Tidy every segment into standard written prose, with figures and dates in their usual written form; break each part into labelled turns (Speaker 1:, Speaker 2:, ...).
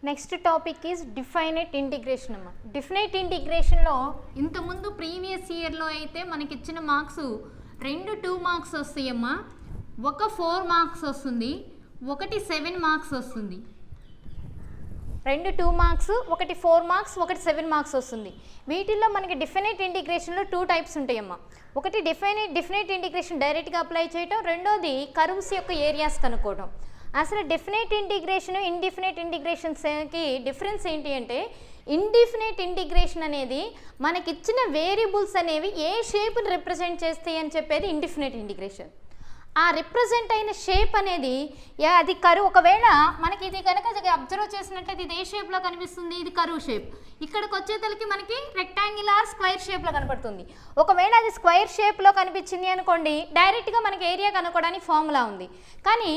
Speaker 1: Next topic is డిఫైనైట్ integration అమ్మ. డిఫైనైట్ ఇంటిగ్రేషన్లో ఇంతకుముందు previous ఇయర్లో అయితే మనకి ఇచ్చిన మార్క్స్ 2 మార్క్స్ వస్తాయమ్మా, ఒక 4 మార్క్స్ వస్తుంది, ఒకటి 7 మార్క్స్ వస్తుంది. 2 మార్క్స్, ఒకటి 4 మార్క్స్, ఒకటి 7 మార్క్స్ వస్తుంది. వీటిల్లో మనకి డిఫైనైట్ ఇంటిగ్రేషన్లో 2 టైప్స్ ఉంటాయమ్మా. ఒకటి డిఫైనైట్ ఇంటిగ్రేషన్ డైరెక్ట్గా అప్లై చేయటం, రెండోది కర్వ్స్ యొక్క ఏరియాస్ కనుక్కోవడం. అసలు డెఫినైట్ ఇంటిగ్రేషన్ ఇండిఫినైట్ ఇంటిగ్రేషన్స్కి డిఫరెన్స్ ఏంటి అంటే, ఇండిఫినైట్ ఇంటిగ్రేషన్ అనేది మనకిచ్చిన వేరియబుల్స్ అనేవి ఏ షేప్ని రిప్రజెంట్ చేస్తాయి అని చెప్పేది ఇండిఫినైట్ ఇంటిగ్రేషన్. ఆ రిప్రజెంట్ అయిన షేప్ అనేది అది కరువు. ఒకవేళ మనకి ఇది కనుక అబ్జర్వ్ చేసినట్టయితే ఇది ఏ షేప్లో కనిపిస్తుంది, ఇది కరువు షేప్. ఇక్కడికి వచ్చేతలకి మనకి రెక్టాంగులర్ స్క్వేర్ షేప్లో కనపడుతుంది. ఒకవేళ అది స్క్వేర్ షేప్లో కనిపించింది అనుకోండి, డైరెక్ట్గా మనకి ఏరియా కనుక్కోవడానికి ఫార్ములా ఉంది. కానీ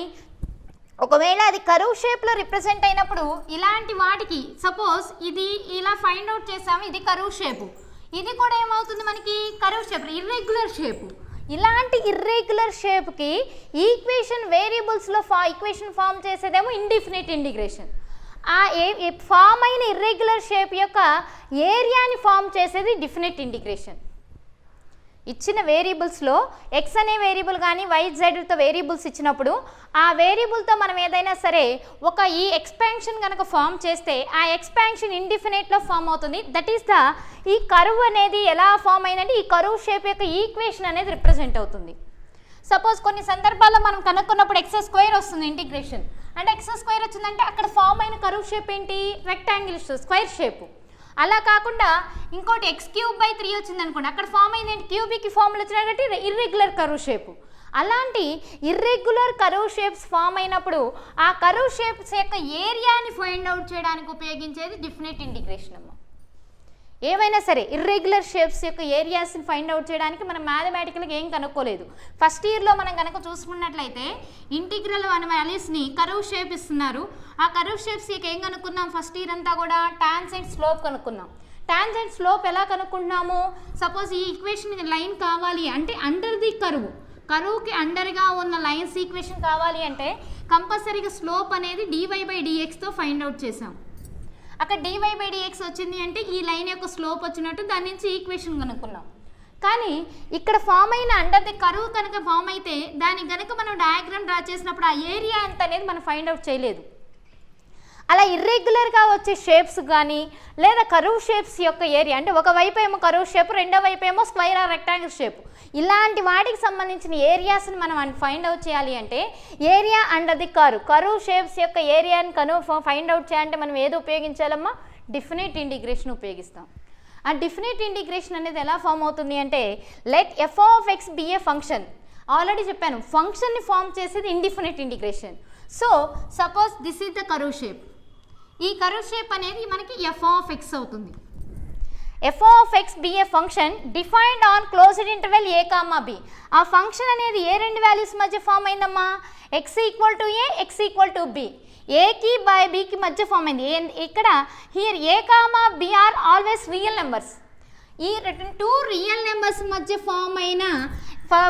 Speaker 1: ఒకవేళ అది కరువు షేప్లో రిప్రజెంట్ అయినప్పుడు ఇలాంటి వాటికి సపోజ్ ఇది ఇలా ఫైండ్ అవుట్ చేసాము, ఇది కరువు షేపు, ఇది కూడా ఏమవుతుంది మనకి కరువు షేప్, ఇర్రెగ్యులర్ షేపు. ఇలాంటి ఇర్రెగ్యులర్ షేప్కి ఈక్వేషన్ వేరియబుల్స్లో ఈక్వేషన్ ఫామ్ చేసేదేమో ఇండిఫినైట్ ఇంటిగ్రేషన్. ఆ ఫామ్ అయిన ఇర్రెగ్యులర్ షేప్ యొక్క ఏరియాని ఫామ్ చేసేది డిఫినైట్ ఇంటిగ్రేషన్. ఇచ్చిన వేరియబుల్స్లో ఎక్స్ అనే వేరియబుల్ కానీ వైజెడ్తో వేరియబుల్స్ ఇచ్చినప్పుడు ఆ వేరియబుల్తో మనం ఏదైనా సరే ఈ ఎక్స్పాన్షన్ కనుక ఫామ్ చేస్తే ఆ ఎక్స్పాన్షన్ ఇండిఫినైట్లో ఫామ్ అవుతుంది. దట్ ఈస్ ఈ కర్వ్ అనేది ఎలా ఫామ్ అయిందంటే ఈ కర్వ్ షేప్ యొక్క ఈక్వేషన్ అనేది రిప్రజెంట్ అవుతుంది. సపోజ్ కొన్ని సందర్భాల్లో మనం కనుక్కున్నప్పుడు ఎక్స్ స్క్వేర్ వస్తుంది ఇంటిగ్రేషన్ అంటే ఎక్స్ స్క్వేర్ వచ్చిందంటే అక్కడ ఫామ్ అయిన కర్వ్ షేప్ ఏంటి, రెక్టాంగిల్ స్క్వేర్ షేపు. అలా కాకుండా ఇంకోటి x³/3 వచ్చింది అనుకోండి, అక్కడ ఫామ్ అయింది ఏంటి, క్యూబిక్ ఫార్ములా వచ్చినా కాబట్టి ఇర్రెగ్యులర్ కర్వ్ షేపు. అలాంటి ఇర్రెగ్యులర్ కర్వ్ షేప్స్ ఫామ్ అయినప్పుడు ఆ కర్వ్ షేప్స్ యొక్క ఏరియాని ఫైండ్ అవుట్ చేయడానికి ఉపయోగించేది డిఫినైట్ ఇంటిగ్రేషన్ అమ్మ. ఏవైనా సరే ఇర్రెగ్యులర్ షేప్స్ యొక్క ఏరియాస్ని ఫైండ్ అవుట్ చేయడానికి మనం మ్యాథమెటికల్గా ఏం కనుక్కోలేదు. ఫస్ట్ ఇయర్లో మనం కనుక చూసుకున్నట్లయితే ఇంటిగ్రల్ వాల్యూస్ని కర్వ్ షేప్ ఇస్తున్నారు. ఆ కర్వ్ షేప్స్ యొక్క ఏం కనుక్కున్నాం, ఫస్ట్ ఇయర్ అంతా కూడా టాంజెంట్ స్లోప్ కనుక్కున్నాం. టాంజెంట్ స్లోప్ ఎలా కనుక్కుంటున్నాము, సపోజ్ ఈ ఈక్వేషన్ లైన్ కావాలి అంటే అండర్ ది కరువుకి అండర్గా ఉన్న లైన్స్ ఈక్వేషన్ కావాలి అంటే కంపల్సరీగా స్లోప్ అనేది dy/dxతో ఫైండ్ అవుట్ చేసాం. అక్కడ dy/dx వచ్చింది అంటే ఈ లైన్ యొక్క స్లోప్ వచ్చినట్టు దాని నుంచి ఈక్వేషన్ కనుక్కున్నాం. కానీ ఇక్కడ ఫామ్ అయిన అండర్ ది కరువు కనుక ఫామ్ అయితే దానికి కనుక మనం డయాగ్రామ్ డ్రా చేసినప్పుడు ఆ ఏరియా ఎంత అనేది మనం ఫైండ్ అవుట్ చేయలేదు. అలా ఇర్రెగ్యులర్గా వచ్చే షేప్స్ కానీ లేదా కరువు షేప్స్ యొక్క ఏరియా అంటే ఒకవైపు ఏమో కరువు షేప్, రెండో వైపు ఏమో స్క్వేర్ ఆర్ రెక్టాంగిల్ షేప్, ఇలాంటి వాటికి సంబంధించిన ఏరియాస్ని మనం ఫైండ్ అవుట్ చేయాలి అంటే ఏరియా అండర్ ది కరువు షేప్స్ యొక్క ఏరియాని ఫైండ్ అవుట్ చేయాలంటే మనం ఏది ఉపయోగించాలమ్మా, డిఫినైట్ ఇంటిగ్రేషన్ ఉపయోగిస్తాం. ఆ డిఫినైట్ ఇంటిగ్రేషన్ అనేది ఎలా ఫామ్ అవుతుంది అంటే, let f(x) be a function. Already చెప్పాను ఫంక్షన్ని ఫామ్ చేసేది indefinite integration. So suppose this is the curve shape. ఈ కర్వ్ షేప్ అనేది మనకి f(x) అవుతుంది. f(x) be a function defined on closed interval a, b. ఆ ఫంక్షన్ అనేది ఏ రెండు వాల్యూస్ మధ్య ఫామ్ అయిందమ్మా, x = a, x = b. ఏకి బై బికి మధ్య ఫామ్ అయింది. ఇక్కడ here a, b are always real numbers. ఈ 2 రియల్ నెంబర్స్ మధ్య ఫామ్ అయిన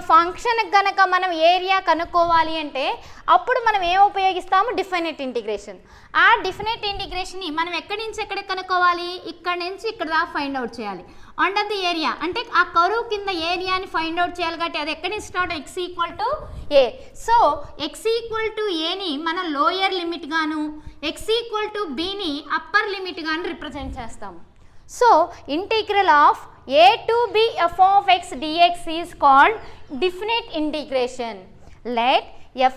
Speaker 1: ఫంక్షన్ కనుక మనం ఏరియా కనుక్కోవాలి అంటే అప్పుడు మనం ఏం ఉపయోగిస్తాము, డిఫైనైట్ ఇంటిగ్రేషన్. ఆ డిఫైనైట్ ఇంటిగ్రేషన్ని మనం ఎక్కడి నుంచి ఎక్కడికి కనుక్కోవాలి, ఇక్కడ నుంచి ఇక్కడ దాకా ఫైండ్ అవుట్ చేయాలి. అండర్ ది ఏరియా అంటే ఆ కరువు కింద ఏరియాని ఫైండ్ అవుట్ చేయాలి కాబట్టి అది ఎక్కడి నుంచి start, x = a. So x = aని మనం లోయర్ లిమిట్ గాను, x = bని అప్పర్ లిమిట్ గాను రిప్రజెంట్ చేస్తాము. So integral of a to b f(x) dx is called definite integration. Let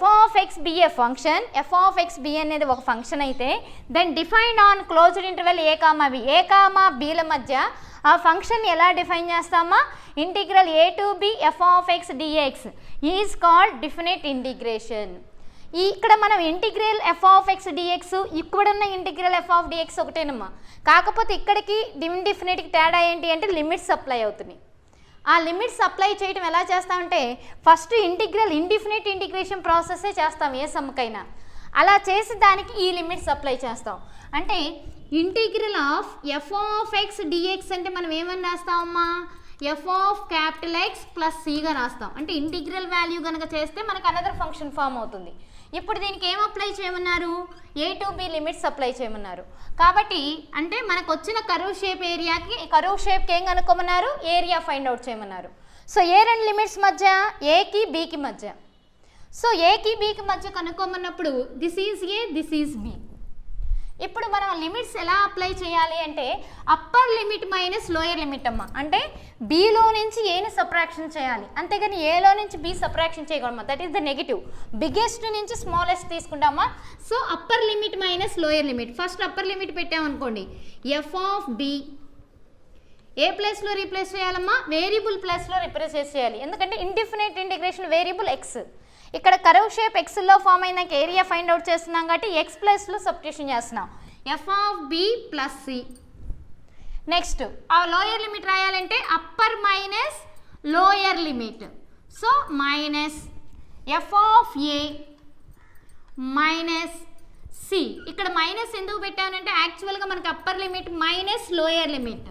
Speaker 1: f(x) be a function. f(x) b అనేది ఒక ఫంక్షన్ అయితే then defined on closed interval a, bల మధ్య ఆ function ఎలా define చేస్తామా, integral a to b f(x) dx is called definite integration. ఇక్కడ మనం ఇంటిగ్రల్ f(x) dx ఇక్కడున్న ఇంటిగ్రల్ f(dx) ఒకటేనమ్మా. కాకపోతే ఇక్కడికి ఇండిఫినైట్కి తేడా ఏంటి అంటే లిమిట్స్ అప్లై అవుతున్నాయి. ఆ లిమిట్స్ అప్లై చేయడం ఎలా చేస్తామంటే ఫస్ట్ ఇండిఫినైట్ ఇంటిగ్రేషన్ ప్రాసెస్సే చేస్తాం ఏ సమ్కైనా. అలా చేసి దానికి ఈ లిమిట్స్ అప్లై చేస్తాం. అంటే ఇంటిగ్రల్ ఆఫ్ f(x) dx అంటే మనం ఏమని రాస్తామమ్మా, F of capital X plus సిగా రాస్తాం. అంటే ఇంటిగ్రల్ వాల్యూ కనుక చేస్తే మనకు అనదర్ ఫంక్షన్ ఫామ్ అవుతుంది. ఇప్పుడు దీనికి ఏం అప్లై చేయమన్నారు, ఏ టు బి లిమిట్స్ అప్లై చేయమన్నారు. కాబట్టి అంటే మనకు వచ్చిన కర్వ్ షేప్ ఏరియాకి కర్వ్ షేప్కి ఏం కనుక్కోమన్నారు, ఏరియా ఫైండ్ అవుట్ చేయమన్నారు. సో ఏ రెండు లిమిట్స్ మధ్య, ఏకి బీకి మధ్య. సో ఏకి బీకి మధ్య కనుక్కోమన్నప్పుడు this is A, this is B. ఇప్పుడు మనం లిమిట్స్ ఎలా అప్లై చేయాలి అంటే upper limit minus lower limit అమ్మ. అంటే బీలో నుంచి ఏని సబ్ట్రాక్షన్ చేయాలి, అంతేగాని ఏలో నుంచి బి సబ్ట్రాక్షన్ చేయగలమా. That is the negative. Biggest నుంచి స్మాలెస్ట్ తీసుకుంటామా. So upper limit minus lower limit. First upper limit పెట్టామనుకోండి, ఎఫ్ ఆఫ్ బి ఏ ప్లేస్లో రీప్లేస్ చేయాలమ్మా, వేరియబుల్ ప్లేస్లో రీప్లేస్ చేయాలి. ఎందుకంటే ఇండిఫినైట్ ఇంటిగ్రేషన్ వేరియబుల్ ఎక్స్. ఇక్కడ కర్వ్ షేప్ ఎక్స్లో ఫామ్ అయినాక ఏరియా ఫైండ్ అవుట్ చేస్తున్నాం కాబట్టి ఎక్స్ ప్లస్లో సబ్స్టిట్యూషన్ చేస్తున్నాం. F of B plus C. Next ఆ లోయర్ లిమిట్ రాయాలంటే upper minus lower limit. So minus F of A minus C. ఇక్కడ మైనస్ ఎందుకు పెట్టానంటే యాక్చువల్గా మనకి upper limit minus lower limit.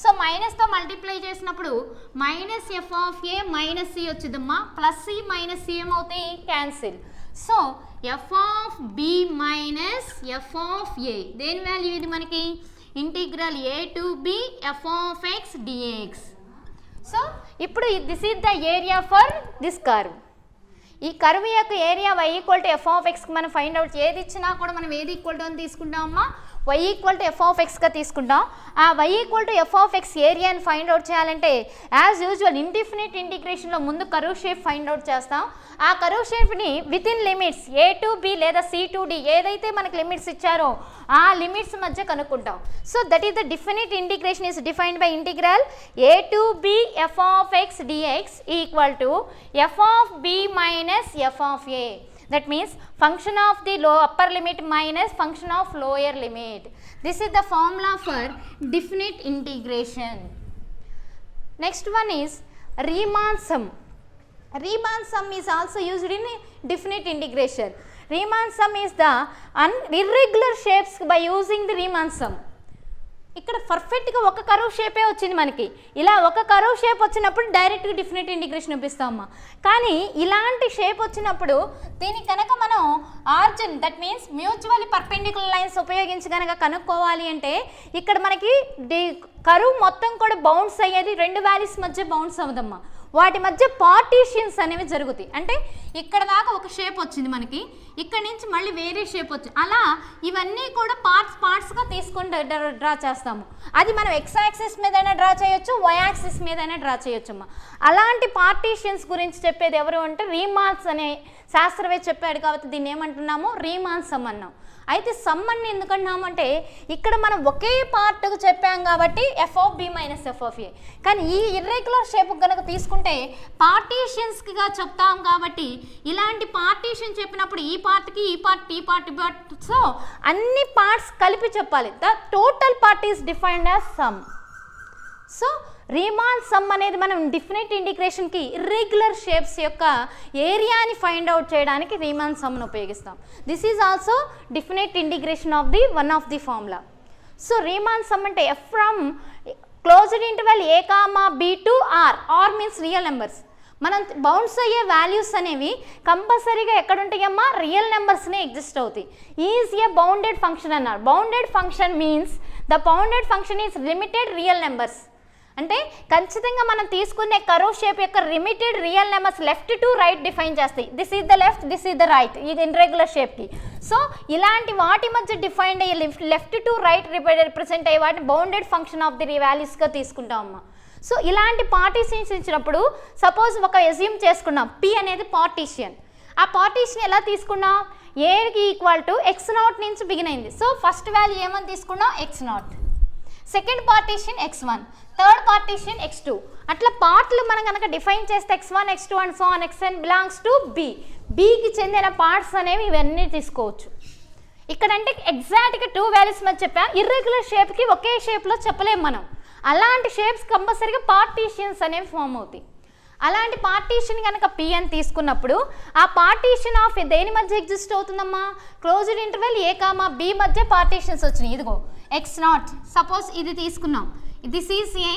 Speaker 1: So మైనస్తో మల్టిప్లై చేసినప్పుడు minus F of A minus C వచ్చిందమ్మా. ప్లస్ సి మైనస్ సి ఏమవుతాయి, cancel. So F of B minus F of A. దేని వాల్యూ ఇది మనకి, integral A to B F of X DX. So ఇప్పుడు this is the area for this curve. ఈ curve యొక్క area y equal to F of ఎక్స్కి మనం find out ఏది ఇచ్చినా కూడా మనం ఏది ఈక్వల్ టు అని తీసుకుంటామమ్మా, y equal to F of ఎక్స్గా తీసుకుంటాం. ఆ y equal to F of X ఏరియాని ఫైండ్ అవుట్ చేయాలంటే యాజ్ యూజువల్ ఇండిఫినిట్ ఇంటిగ్రేషన్లో ముందు కర్వ్ షేప్ ఫైండ్ అవుట్ చేస్తాం. ఆ కర్వ్ షేప్ని within limits A to B లేదా సి టు డి ఏదైతే మనకి లిమిట్స్ ఇచ్చారో ఆ లిమిట్స్ మధ్య కనుక్కుంటాం. So that is the definite integration is defined by integral A to B F of X dx equal to F of B minus F of a. That means function of the upper limit minus function of lower limit. This is the formula for definite integration. Next one is Riemann sum. Riemann sum is also used in definite integration. Riemann sum is the irregular shapes by using the Riemann sum. ఇక్కడ పర్ఫెక్ట్గా ఒక curve షేపే వచ్చింది మనకి. ఇలా ఒక curve shape వచ్చినప్పుడు డైరెక్ట్గా డిఫినిట్ integration చూపిస్తామమ్మా. కానీ ఇలాంటి షేప్ వచ్చినప్పుడు దీనికి కనుక మనం origin that means mutually perpendicular lines ఉపయోగించి కనుక కనుక్కోవాలి అంటే ఇక్కడ మనకి కర్వ్ మొత్తం కూడా బౌన్స్ అయ్యేది రెండు వాల్యూస్ మధ్య బౌన్స్ అవ్వదమ్మా. వాటి మధ్య పార్టీషియన్స్ అనేవి జరుగుతాయి. అంటే ఇక్కడ దాకా ఒక షేప్ వచ్చింది మనకి, ఇక్కడ నుంచి మళ్ళీ వేరే షేప్ వచ్చింది. అలా ఇవన్నీ కూడా పార్ట్స్గా తీసుకొని డ్రా చేస్తాము. అది మనం ఎక్స్ యాక్సిస్ మీదైనా డ్రా చేయొచ్చు, వై యాక్సిస్ మీదైనా డ్రా చేయొచ్చు అమ్మా. అలాంటి పార్టీషియన్స్ గురించి చెప్పేది ఎవరు అంటే రీమాన్స్ అనే శాస్త్రవేత్త చెప్పాడు. కాబట్టి దీన్ని ఏమంటున్నాము, రీమాన్ సమ్ అన్నాం. అయితే సమ్ అని ఎందుకన్నాము అంటే ఇక్కడ మనం ఒకే పార్ట్కు చెప్పాం కాబట్టి F of B minus F of A. కానీ ఈ ఇర్రెగ్యులర్ షేప్ కనుక తీసుకుంటే పార్టీషియన్స్గా చెప్తాం కాబట్టి ఇలాంటి పార్టీషన్ చెప్పినప్పుడు ఈ పార్ట్కి ఈ పార్ట్ ఈ పార్ట్ ఈ పార్ట్ సో అన్ని పార్ట్స్ కలిపి చెప్పాలి. The total part is defined as sum. So Riemann sum అనేది మనం డిఫినిట్ ఇంటిగ్రేషన్కి ఇర్రెగ్యులర్ షేప్స్ యొక్క ఏరియాని ఫైండ్ అవుట్ చేయడానికి రీమాన్ సమ్ను ఉపయోగిస్తాం. This is also definite integration of the one of the formula. So Riemann sum అంటే F from closed interval A comma B to R. R means real numbers. మనం bounds అయ్యే values అనేవి కంపల్సరీగా ఎక్కడ ఉంటాయమ్మా, రియల్ నెంబర్స్నే ఎగ్జిస్ట్ అవుతాయి. Is A bounded function అన్నారు. Bounded function means the bounded function is limited real numbers. అంటే ఖచ్చితంగా మనం తీసుకునే కర్వ్ షేప్ యొక్క limited real numbers left to right define చేస్తాయి. This is the left, this is the right. ఇది irregular షేప్కి. So ఇలాంటి వాటి మధ్య డిఫైన్డ్ అయ్యే లెఫ్ట్ టు రైట్ రిప్రజెంట్ అయ్యే వాటిని బౌండెడ్ ఫంక్షన్ ఆఫ్ ది వాల్యూస్గా తీసుకుంటాం అమ్మా. సో ఇలాంటి పార్టీషన్స్ ఇచ్చినప్పుడు సపోజ్ ఒక ఎజ్యూమ్ చేసుకున్నాం, పి అనేది పార్టీషియన్. ఆ పార్టీషన్ ఎలా తీసుకున్నాం, ఏకి ఈక్వల్ టు ఎక్స్ నాట్ నుంచి బిగిన్ అయింది. సో ఫస్ట్ వాల్యూ ఏమని తీసుకున్నాం, X naught. Second partition x1, third partition x2. అట్లా పార్ట్లు మనం కనుక డిఫైన్ చేస్తే x1, x2 and so on xn belongs to B. బికి చెందిన పార్ట్స్ అనేవి ఇవన్నీ తీసుకోవచ్చు. ఇక్కడంటే ఎగ్జాక్ట్గా టూ వాల్యూస్ మధ్య చెప్పాం. ఇర్రెగ్యులర్ షేప్కి ఒకే షేప్లో చెప్పలేము మనం. అలాంటి షేప్స్ కంపల్సరీగా పార్టీషన్స్ అనేవి ఫామ్ అవుతాయి. అలాంటి పార్టీషన్ కనుక పి అని తీసుకున్నప్పుడు ఆ పార్టీషన్ ఆఫ్ దేని మధ్య ఎగ్జిస్ట్ అవుతుందమ్మా, క్లోజ్డ్ ఇంటర్వెల్ ఏ కామా బి మధ్య పార్టీషన్స్ వచ్చినాయి. ఇదిగో x0 సపోజ్ ఇది తీసుకున్నాం, this is A,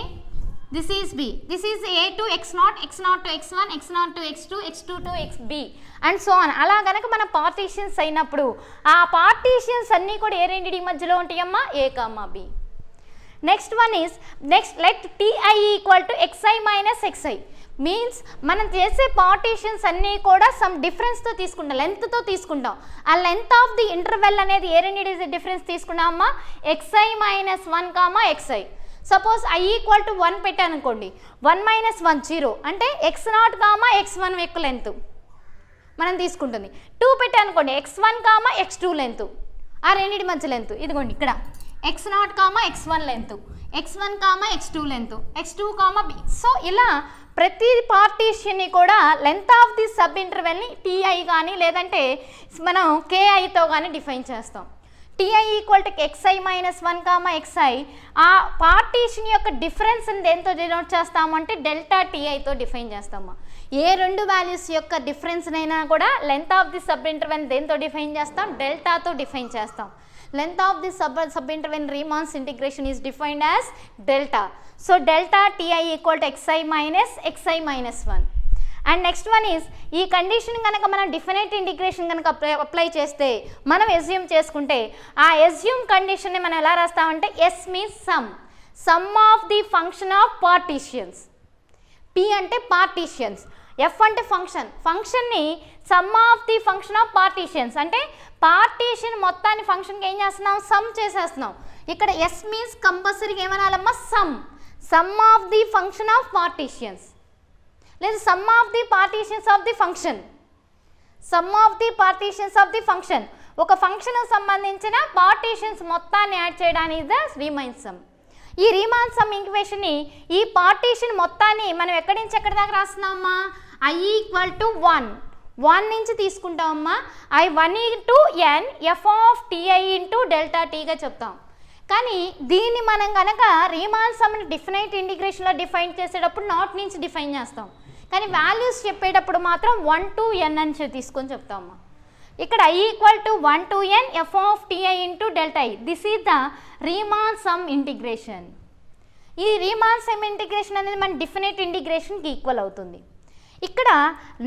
Speaker 1: this is b, this is a to x0, x0 to x1, x0 to x2, x2 to xb and so on. అలా కనుక మన పార్టీషన్స్ అయినప్పుడు ఆ పార్టీషన్స్ అన్నీ కూడా ఏ రెండింటి మధ్యలో ఉంటాయమ్మా? A comma B. Next one is let ti equal to xi minus xi means మనం చేసే పార్టీషన్స్ అన్నీ కూడా సమ్ డిఫరెన్స్తో తీసుకుంటాం, లెంత్తో తీసుకుంటాం. ఆ లెంత్ ఆఫ్ ది ఇంటర్వెల్ అనేది ఏ రెండింటి డిఫరెన్స్ తీసుకున్నామా? xi minus 1 comma xi. Suppose i equal to 1 పెట్టాను అనుకోండి, 1 మైనస్ 1 0 అంటే x0 కామా x1 యొక్క లెంత్ మనం తీసుకుంటుంది. 2 పెట్టాను అనుకోండి, x1 కామా x2 లెంత్, ఆ రెండింటి మధ్య లెంత్ ఇదిగోండి ఇక్కడ x0 comma x1 length, x1 comma x2 length, x2 comma b. So ఇలా ప్రతి పార్టీషన్ని కూడా లెంత్ ఆఫ్ ది సబ్ ఇంటర్వెల్ని ti కానీ లేదంటే మనం kiతో కానీ డిఫైన్ చేస్తాం. ti equal to xi minus 1 comma xi ఆ పార్టీషన్ యొక్క డిఫరెన్స్ని దేంతో డినోట్ చేస్తామంటే డెల్టా tiతో డిఫైన్ చేస్తాము. ఏ రెండు వాల్యూస్ యొక్క డిఫరెన్స్నైనా కూడా length of the sub interval దేంతో డిఫైన్ చేస్తాం? డెల్టాతో డిఫైన్ చేస్తాం. Length of the sub-interval Riemann's integration is defined as delta. So delta ti equal to xi minus 1. And next one is ఈ condition కనుక మనం డిఫినైట్ ఇంటిగ్రేషన్ కనుక apply చేస్తే మనం assume చేసుకుంటే ఆ ఎస్యూమ్ కండిషన్ని మనం ఎలా రాస్తామంటే S means sum of the function of partitions, P అంటే పార్టీషియన్స్, ఎఫ్ అంటే ఫంక్షన్ని sum of the function of partitions అంటే పార్టీషన్ మొత్తాన్ని ఫంక్షన్కి ఏం చేస్తున్నాం? సమ్ చేసేస్తున్నాం. ఇక్కడ ఎస్ మీన్స్ కంపల్సరీగా ఏమనాలమ్మా? Sum of the function of partitions లేదా sum of the partitions of the function, sum of the partitions of the function. ఒక ఫంక్షన్కి సంబంధించిన పార్టీషన్స్ మొత్తాన్ని యాడ్ చేయడానికి ద రీమైన్ సమ్. ఈ రీమాన్ సమ్ ఈక్వేషన్ని ఈ పార్టీషన్ మొత్తాన్ని మనం ఎక్కడి నుంచి ఎక్కడి దాకా రాస్తున్నామమ్మా? i ఈక్వల్ టు 1 నుంచి తీసుకుంటామమ్మా. i 1 into n f of ti into delta టీగా చెప్తాం. కానీ దీన్ని మనం కనుక రీమాన్ సమ్ని డిఫినైట్ ఇంటిగ్రేషన్లో డిఫైన్ చేసేటప్పుడు నాట్ నుంచి డిఫైన్ చేస్తాం, కానీ వాల్యూస్ చెప్పేటప్పుడు మాత్రం 1 to n అని తీసుకొని చెప్తామమ్మా. ఇక్కడ i equal to 1 to n f of ti into delta i. This is the Riemann some integration. ఈ రీమాన్ సమ్ ఇంటిగ్రేషన్ అనేది మన డిఫినైట్ ఇంటిగ్రేషన్కి ఈక్వల్ అవుతుంది. ఇక్కడ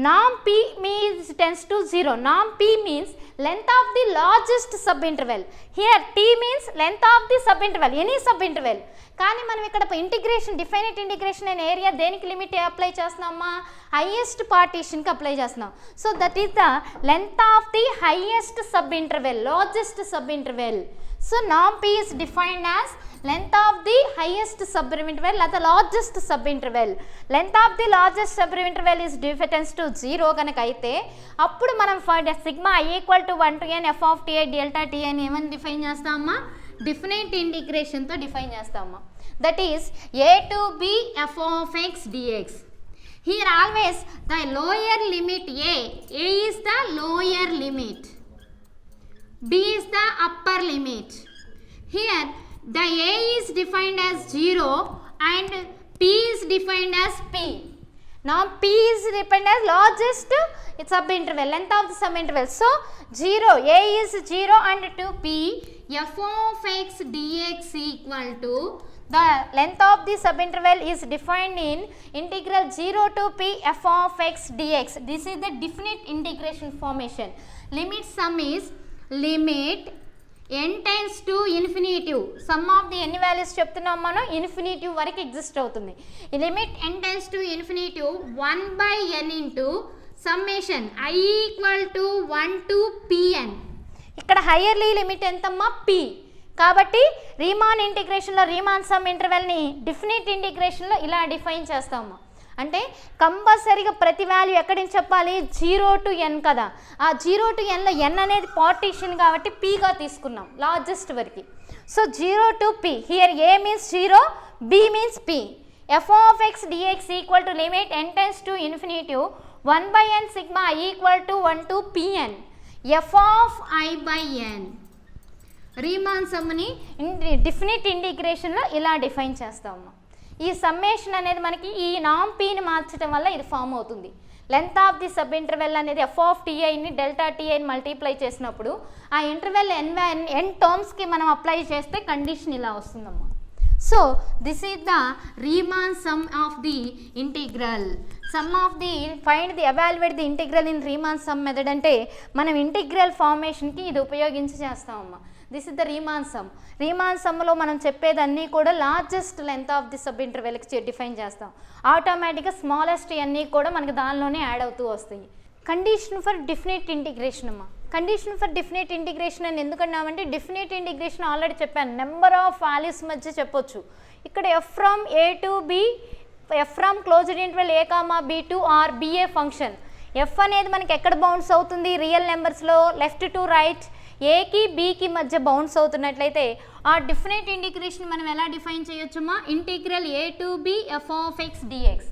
Speaker 1: నామ్ p means tends to 0. Norm p means length of the largest subinterval. Here t means length of the subinterval, any subinterval. కానీ మనం ఇక్కడ integration definite integration అనే area దేనికి లిమిట్ అప్లై చేస్తున్నామా? హైయెస్ట్ పార్టీషన్కి అప్లై చేస్తున్నాం. So that is the length of the highest sub interval, largest sub interval. So నామ్ p is defined as length of the highest subinterval or the largest subinterval. Length of the largest subinterval is tends to 0 కనుక అయితే అప్పుడు మనం sigma i equal to 1 to n f of ti delta ti అని ఏమని define చేస్తామా? Definite ఇంటిగ్రేషన్తో define చేస్తామా. That is a to b f of x dx. Here always the lower limit a is the lower limit, b is the upper limit. Here the a is defined as 0 and p is defined as p. Now p is defined as largest subinterval, length of the subinterval. So 0, a is 0 and 2p f of x dx equal to the length of the subinterval is defined in integral 0 to p f of x dx. This is the definite integration formation. Limit sum is limit n tends to infinitive. Sum of the n values చెప్తున్నాం మనం infinitive వరకు exist అవుతుంది. Limit n tends to infinitive 1 by n into summation i equal to 1 to pn. ఇక్కడ హైయర్లీ limit ఎంతమ్మా? p. కాబట్టి Riemann ఇంటిగ్రేషన్లో Riemann some ఇంటర్వెల్ని డిఫినిట్ ఇంటిగ్రేషన్లో ఇలా define చేస్తాము. అంటే కంపల్సరీగా ప్రతి వాల్యూ ఎక్కడి నుంచి చెప్పాలి? 0 to n కదా. ఆ 0 to nలో n అనేది పార్టీషన్ కాబట్టి pగా తీసుకున్నాం లార్జెస్ట్ వరకు. So 0 to p. Here a means 0, b means p. f of x dx equal to limit n tends to infinitive 1 by n sigma i equal to 1 to pn f of I by n. Riemann సమ్ని definite ఇంటిగ్రేషన్లో ఇలా define చేస్తాము. ఈ summation అనేది మనకి ఈ నామ్ పీని మార్చడం వల్ల ఇది ఫామ్ అవుతుంది. Length of the sub interval అనేది ఎఫ్ ఆఫ్ టీఐని డెల్టా టీఐని మల్టిప్లై చేసినప్పుడు ఆ ఇంటర్వెల్ ఎన్ టర్మ్స్కి మనం అప్లై చేస్తే కండిషన్ ఇలా వస్తుందమ్మా. So this is the Riemann sum of the integral. Sum of the find the evaluate the integral in Riemann sum method అంటే మనం integral ఫార్మేషన్కి ఇది ఉపయోగించి చేస్తామమ్మా. This is the Riemann sum. Riemann సమ్లో మనం చెప్పేదన్నీ కూడా largest length of the sub ఇంటర్వెల్కి డిఫైన్ చేస్తాం. ఆటోమేటిక్గా స్మాలెస్ట్ అన్నీ కూడా మనకి దానిలోనే యాడ్ అవుతూ వస్తాయి. కండిషన్ ఫర్ డెఫినెట్ ఇంటిగ్రేషన్ అమ్మా. కండిషన్ ఫర్ డెఫినెట్ ఇంటిగ్రేషన్ అని ఎందుకన్నామంటే డెఫినెట్ ఇంటిగ్రేషన్ ఆల్రెడీ చెప్పాను, నెంబర్ ఆఫ్ వాల్యూస్ మధ్య చెప్పొచ్చు. ఇక్కడ f from a to B, f from closed interval A comma B to r be a function. F అనేది మనకి ఎక్కడ బౌన్స్ అవుతుంది, రియల్ నెంబర్స్లో లెఫ్ట్ టు రైట్ ఏకి బీకి మధ్య బౌన్స్ అవుతున్నట్లయితే ఆ డెఫినెట్ ఇంటిగ్రేషన్ మనం ఎలా డిఫైన్ చేయొచ్చుమా, integral A to B F of X DX.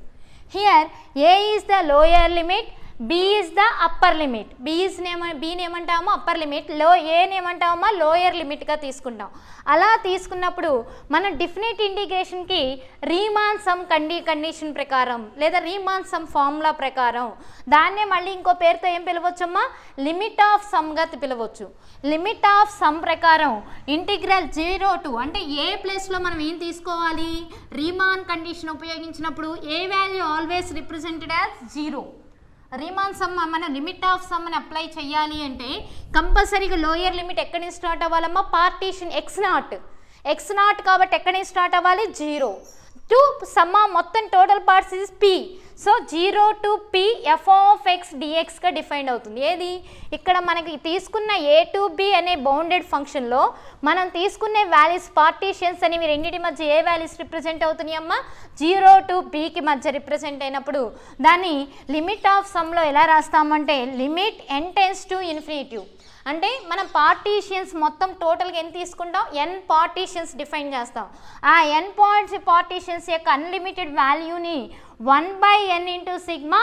Speaker 1: Here A is the lower limit, B is the upper limit. Bని ఏమంటామో అప్పర్ లిమిట్, ఏని ఏమంటామో లోయర్ లిమిట్గా తీసుకుంటాం. అలా తీసుకున్నప్పుడు మనం డెఫినెట్ ఇంటిగ్రేషన్కి రీమాన్ సమ్ కండిషన్ ప్రకారం లేదా రీమాన్ సమ్ ఫార్ములా ప్రకారం దాన్నే మళ్ళీ ఇంకో పేరుతో ఏం పిలవచ్చమ్మా, లిమిట్ ఆఫ్ సమ్గా పిలవచ్చు. లిమిట్ ఆఫ్ సమ్ ప్రకారం ఇంటిగ్రల్ 0 to అంటే ఏ ప్లేస్లో మనం ఏం తీసుకోవాలి, రీమాన్ కండిషన్ ఉపయోగించినప్పుడు A value always represented as 0. Riemann sum మన లిమిట్ ఆఫ్ సమ్ అని అప్లై చేయాలి అంటే కంపల్సరీగా లోయర్ లిమిట్ ఎక్కడి నుంచి స్టార్ట్ అవ్వాలమ్మా, పార్టీషన్ ఎక్స్ నాట్ కాబట్టి ఎక్కడి నుంచి స్టార్ట్ అవ్వాలి, 0 టు సమ్ మొత్తం total parts is P. So 0 to p F of X డిఎక్స్గా డిఫైన్ అవుతుంది. ఏది ఇక్కడ మనకి తీసుకున్న ఏ టు బి అనే బౌండెడ్ ఫంక్షన్లో మనం తీసుకునే వాల్యూస్ పార్టీషన్స్ అనేవి రెండింటి మధ్య ఏ వాల్యూస్ రిప్రజెంట్ అవుతున్నాయి అమ్మా, 0 to pకి మధ్య రిప్రజెంట్ అయినప్పుడు దాన్ని లిమిట్ ఆఫ్ సమ్లో ఎలా రాస్తామంటే limit n tends to infinity. అంటే మనం పార్టీషన్స్ మొత్తం టోటల్గా ఎన్ని తీసుకుంటాం, n పార్టీషన్స్ డిఫైన్ చేస్తాం. ఆ n పార్టీషన్స్ యొక్క అన్లిమిటెడ్ వాల్యూని 1/n into sigma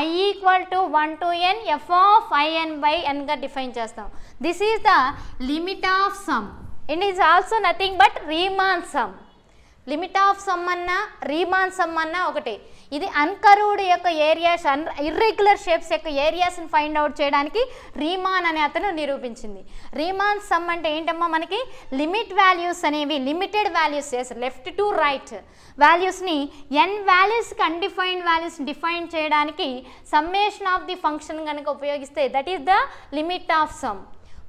Speaker 1: i equal to 1 to n f of in/nగా డిఫైన్ చేస్తాం. This is the limit of sum. It is also nothing but Riemann sum. Limit of sum అన్నా Riemann sum అన్నా ఒకటే. ఇది uncurved యొక్క areas, irregular shapes యొక్క ఏరియాస్ని find out చేయడానికి రీమాన్ అనే అతను నిరూపించింది. రీమాన్ సమ్ అంటే ఏంటమ్మా, మనకి లిమిట్ వాల్యూస్ అనేవి limited values left to right వాల్యూస్ని n వాల్యూస్కి అన్డిఫైన్డ్ వాల్యూస్ డిఫైన్ చేయడానికి సమ్మేషన్ ఆఫ్ ది ఫంక్షన్ కనుక ఉపయోగిస్తే that is the limit of some.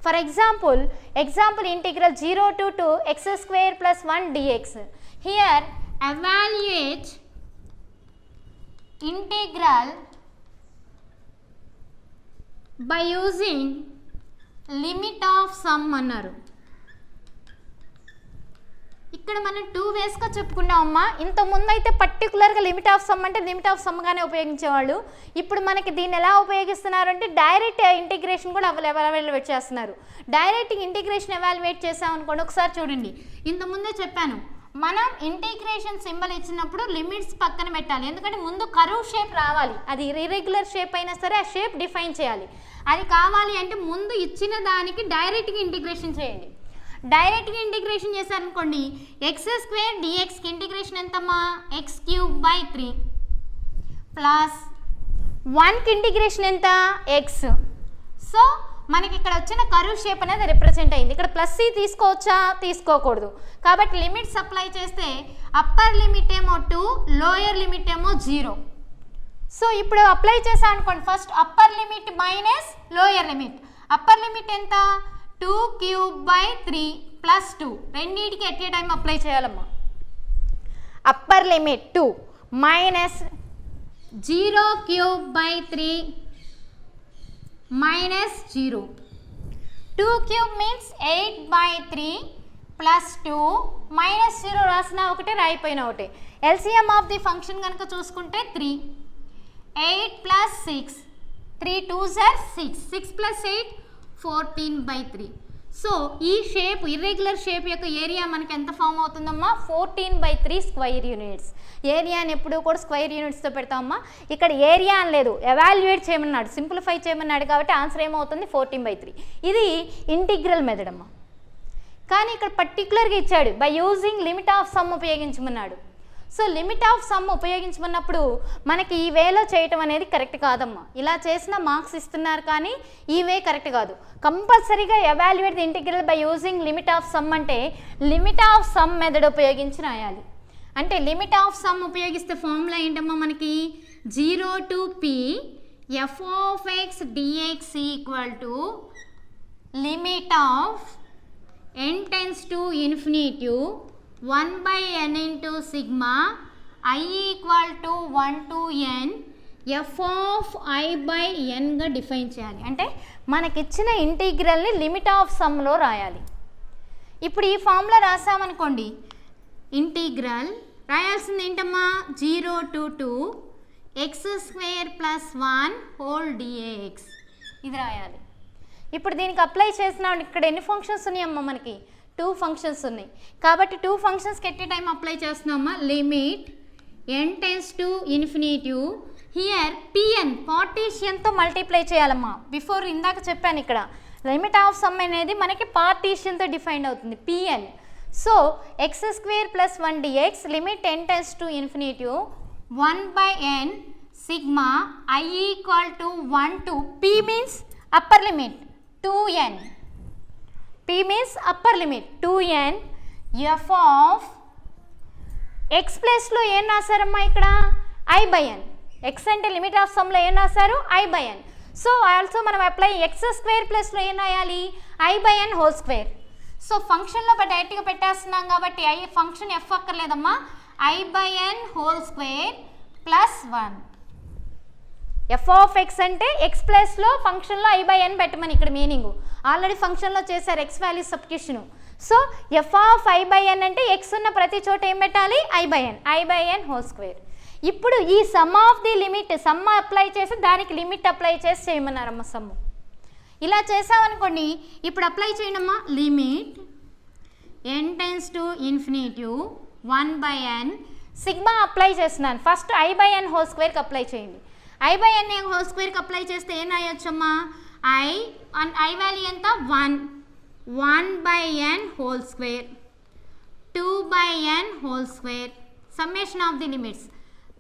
Speaker 1: For example integral 0 to 2 x² + 1 dx. Here evaluate integral by using limit of sum అన్నారు. ఇక్కడ మనం 2 వేస్గా చెప్పుకున్నామమ్మా. ఇంతకుముందు అయితే పర్టికులర్గా లిమిట్ ఆఫ్ సమ్ అంటే లిమిట్ ఆఫ్ సమ్గానే ఉపయోగించేవాళ్ళు. ఇప్పుడు మనకి దీన్ని ఎలా ఉపయోగిస్తున్నారు అంటే డైరెక్ట్ ఇంటిగ్రేషన్ కూడా ఎవాల్యుయేట్ చేస్తున్నారు. డైరెక్ట్ ఇంటిగ్రేషన్ ఎవాల్యుయేట్ చేసామనుకోండి, ఒకసారి చూడండి. ఇంతకుముందే చెప్పాను, మనం ఇంటిగ్రేషన్ సింబల్ ఇచ్చినప్పుడు లిమిట్స్ పక్కన పెట్టాలి. ఎందుకంటే ముందు కర్వ్ షేప్ రావాలి. అది ఇర్రెగ్యులర్ షేప్ అయినా సరే ఆ షేప్ డిఫైన్ చేయాలి. అది కావాలి అంటే ముందు ఇచ్చిన దానికి డైరెక్ట్గా ఇంటిగ్రేషన్ చేయండి. డైరెక్ట్గా ఇంటిగ్రేషన్ చేశారనుకోండి, x² dxకి ఇంటిగ్రేషన్ ఎంతమ్మా, x³ / 3 ప్లస్ 1కి ఇంటిగ్రేషన్ ఎంత, x. సో మనకి ఇక్కడ వచ్చిన కర్వ్ షేప్ అనేది రిప్రజెంట్ అయింది. ఇక్కడ ప్లస్ సి తీసుకోవచ్చా, తీసుకోకూడదు. కాబట్టి లిమిట్స్ అప్లై చేస్తే అప్పర్ లిమిట్ ఏమో 2, లోయర్ లిమిట్ ఏమో 0. సో ఇప్పుడు అప్లై చేసా అనుకోండి, first upper limit minus lower limit. Upper limit ఎంత, 2³ / 3 + 2. రెండింటికి ఎట్ ఏ టైం అప్లై చేయాలమ్మా. Upper limit 2 minus 0³ / 3 minus 0. 2³ means 8/3 plus 2 minus 0 రాసిన ఒకటే రాయిపోయిన ఒకటే. LCM ఆఫ్ ది ఫంక్షన్ కనుక చూసుకుంటే 3. 8 plus 6, 3 2s are 6, 6 plus 8 14/3. So ఈ షేప్ ఇర్రెగ్యులర్ షేప్ యొక్క ఏరియా మనకి ఎంత ఫామ్ అవుతుందమ్మా, 14/3 స్క్వేర్ యూనిట్స్. ఏరియాని ఎప్పుడు కూడా స్క్వేర్ యూనిట్స్తో పెడతామమ్మా. ఇక్కడ ఏరియా అని లేదు, ఎవాల్యుయేట్ చేయమన్నాడు, సింప్లిఫై చేయమన్నాడు కాబట్టి ఆన్సర్ ఏమవుతుంది, 14/3. ఇది ఇంటిగ్రల్ మెథడ్ అమ్మా. కానీ ఇక్కడ పర్టికులర్గా ఇచ్చాడు by using limit of sum ఉపయోగించమన్నాడు. సో లిమిట్ ఆఫ్ సమ్ ఉపయోగించమన్నప్పుడు మనకి ఈ వేలో చేయటం అనేది కరెక్ట్ కాదమ్మా. ఇలా చేసిన మార్క్స్ ఇస్తున్నారు కానీ ఈ వే కరెక్ట్ కాదు. కంపల్సరీగా evaluate the integral by using limit of some అంటే లిమిట్ ఆఫ్ సమ్ మెథడ్ ఉపయోగించి రాయాలి. అంటే లిమిట్ ఆఫ్ సమ్ ఉపయోగిస్తే ఫార్ములా ఏంటమ్మా మనకి 0 to p f of x dx equal to limit of n tends to infinity 1 by n into sigma I equal to 1 to n f of I by n గా define చేయాలి. అంటే మనకిచ్చిన ఇంటిగ్రల్ని limit of సమ్లో రాయాలి. ఇప్పుడు ఈ formula రాసామనుకోండి, integral రాయాల్సింది ఏంటమ్మా 0 to 2 x square plus 1 whole dx ఇది రాయాలి. ఇప్పుడు దీనికి అప్లై చేసిన ఇక్కడ ఎన్ని ఫంక్షన్స్ ఉన్నాయమ్మా మనకి 2 ఫంక్షన్స్ ఉన్నాయి కాబట్టి 2 ఫంక్షన్స్కి ఎట్ ఏ టైం అప్లై చేస్తున్నామమ్మా. Limit n tends to infinity here pn పార్టీషియన్తో మల్టిప్లై చేయాలమ్మా. బిఫోర్ ఇందాక చెప్పాను ఇక్కడ లిమిట్ ఆఫ్ సమ్ అనేది మనకి పార్టీషియన్తో డిఫైన్ అవుతుంది pn. So x square plus 1 dx లిమిట్ n tends to infinity 1 by n sigma I equal to 1 to p means upper limit 2n. p means upper limit 2n f of x ప్లేస్లో ఏం రాశారమ్మా ఇక్కడ I by n. x అంటే limit of సమ్లో ఏం రాశారు I by n. So also మనం apply x square ప్లస్లో ఏం రాయాలి I by n whole square. So ఫంక్షన్లో డైరెక్ట్గా పెట్టేస్తున్నాం కాబట్టి I function f అక్కర్లేదమ్మా I by n whole square plus 1. f of x అంటే x ప్లస్లో ఫంక్షన్లో I by n పెట్టమని ఇక్కడ మీనింగ్. ఆల్రెడీ ఫంక్షన్లో చేశారు x value substitution. So f of I by n అంటే x ఉన్న ప్రతి చోట ఏం పెట్టాలి I by n whole square. ఇప్పుడు ఈ some of the limit sum apply చేసి దానికి లిమిట్ అప్లై చేసి చేయమన్నారమ్మ సమ్ము. ఇలా చేసామనుకోండి, ఇప్పుడు అప్లై చేయడమ్మా limit n tends to infinity 1 by n sigma apply చేస్తున్నాను. First I by n whole స్క్వేర్కి అప్లై చేయండి. I by n హోల్ స్క్వేర్కి అప్లై చేస్తే ఏం రాయొచ్చమ్మా I వాల్యూ ఎంత 1 by n whole square 2 by n whole స్క్వేర్ సమ్మేషన్ ఆఫ్ ది లిమిట్స్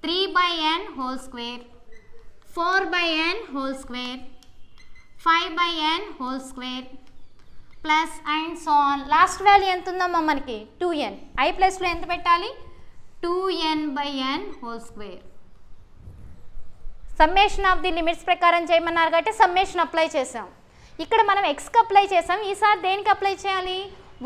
Speaker 1: 3 by n whole square 4 by n whole square 5 by n whole square plus and so on. Last value ఎంత ఉందమ్మా మనకి 2n. I ప్లస్లో ఎంత పెట్టాలి 2n by n హోల్ స్క్వేర్. సమ్మేషన్ ఆఫ్ ది లిమిట్స్ ప్రకారం చేయమన్నారు కాబట్టి సమ్మేషన్ అప్లై చేసాం. ఇక్కడ మనం ఎక్స్కి అప్లై చేసాం, ఈసారి దేనికి అప్లై చేయాలి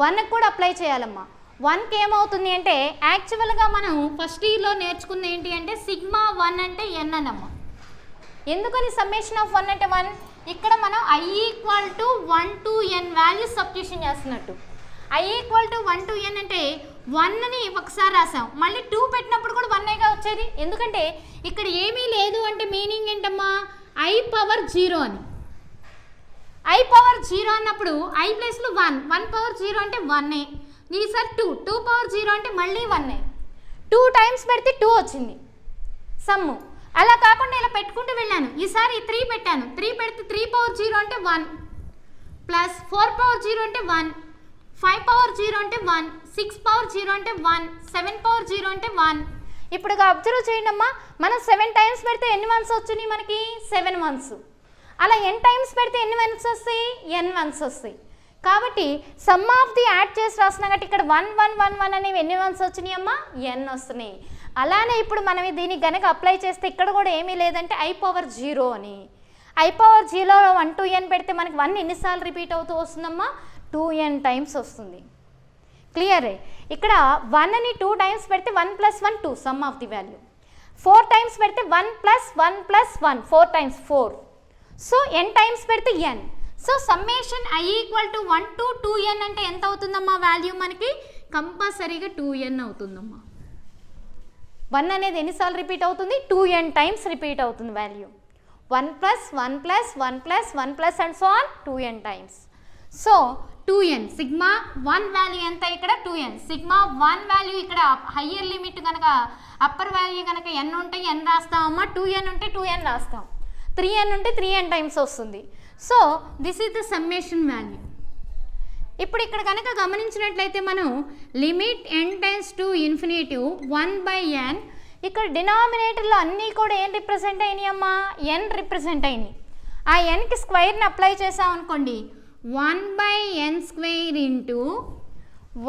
Speaker 1: 1కి కూడా అప్లై చేయాలమ్మా. 1కి ఏమవుతుంది అంటే యాక్చువల్గా మనం ఫస్ట్ ఇయర్లో నేర్చుకుంది ఏంటి అంటే సిగ్మా 1 అంటే n అనమ్మా. ఎందుకని సమ్మేషన్ ఆఫ్ 1 అంటే 1 ఇక్కడ మనం I equal to 1 to n value substitution చేస్తున్నట్టు. I equal to 1 to n అంటే 1ని ఒకసారి రాసాం, మళ్ళీ 2 పెట్టినప్పుడు కూడా 1గా వచ్చేది. ఎందుకంటే ఇక్కడ ఏమీ లేదు అంటే మీనింగ్ ఏంటమ్మా I పవర్ 0 అని. I పవర్ 0 అన్నప్పుడు I ప్లేస్లో 1 పవర్ 0 అంటే 1ఏ. ఈసారి 2 పవర్ 0 అంటే మళ్ళీ 1ఏ. 2 టైమ్స్ పెడితే 2 వచ్చింది సమ్ము. అలా కాకుండా ఇలా పెట్టుకుంటూ వెళ్ళాను, ఈసారి 3 పెట్టాను, 3 పెడితే 3 పవర్ 0 అంటే 1 ప్లస్ 4 పవర్ 0 అంటే 1 5 పవర్ 0 అంటే 1 6 పవర్ 0 అంటే 1 7 పవర్ 0 అంటే 1. ఇప్పుడు అబ్జర్వ్ చేయండి అమ్మా, మనం 7 టైమ్స్ పెడితే ఎన్ని వన్స్ వచ్చినాయి మనకి 7 వన్స్. అలా n టైమ్స్ పెడితే ఎన్ని వన్స్ వస్తాయి n వన్స్ వస్తాయి. కాబట్టి సమ్ ఆఫ్ ది యాడ్ చేసి రాస్తున్నా కాబట్టి ఇక్కడ 1 1 1 1 అనేవి ఎన్ని వన్స్ వచ్చినాయి అమ్మా n వస్తున్నాయి. అలానే ఇప్పుడు మనం దీనికి కనుక అప్లై చేస్తే ఇక్కడ కూడా ఏమీ లేదంటే I పవర్ 0 అని. I పవర్ 0 1 to n పెడితే మనకి 1 ఎన్నిసార్లు రిపీట్ అవుతూ వస్తుందమ్మా 2n టైమ్స్ వస్తుంది. క్లియర్? ఇక్కడ 1ని 2 టైమ్స్ పెడితే 1 + 1 2 some of the value. 4 times పెడితే 1 + 1 + 1 4 టైమ్స్ 4. సో n టైమ్స్ పెడితే n. So summation I equal to 1 to 2n అంటే ఎంత అవుతుందమ్మా వాల్యూ మనకి కంపల్సరీగా 2n అవుతుందమ్మా. 1 అనేది ఎన్నిసార్లు రిపీట్ అవుతుంది 2n టైమ్స్ రిపీట్ అవుతుంది value. 1 + 1 + 1 + 1 + and so on 2n times. So 2n sigma 1 value ఎంత ఇక్కడ 2n. సిగ్మా 1 వాల్యూ ఇక్కడ హయ్యర్ లిమిట్ కనుక అప్పర్ వాల్యూ కనుక n ఉంటే n రాస్తామమ్మా, 2n ఉంటే 2n రాస్తాం, 3n ఉంటే 3n టైమ్స్ వస్తుంది. So this is the summation value. ఇప్పుడు ఇక్కడ కనుక గమనించినట్లయితే మనం limit n tends to infinity 1/n, ఇక్కడ డినామినేటర్లో అన్నీ కూడా ఏం రిప్రజెంట్ అయినాయి అమ్మా, n రిప్రజెంట్ అయినాయి. ఆ nకి స్క్వేర్ని అప్లై చేసాం అనుకోండి, 1/n² into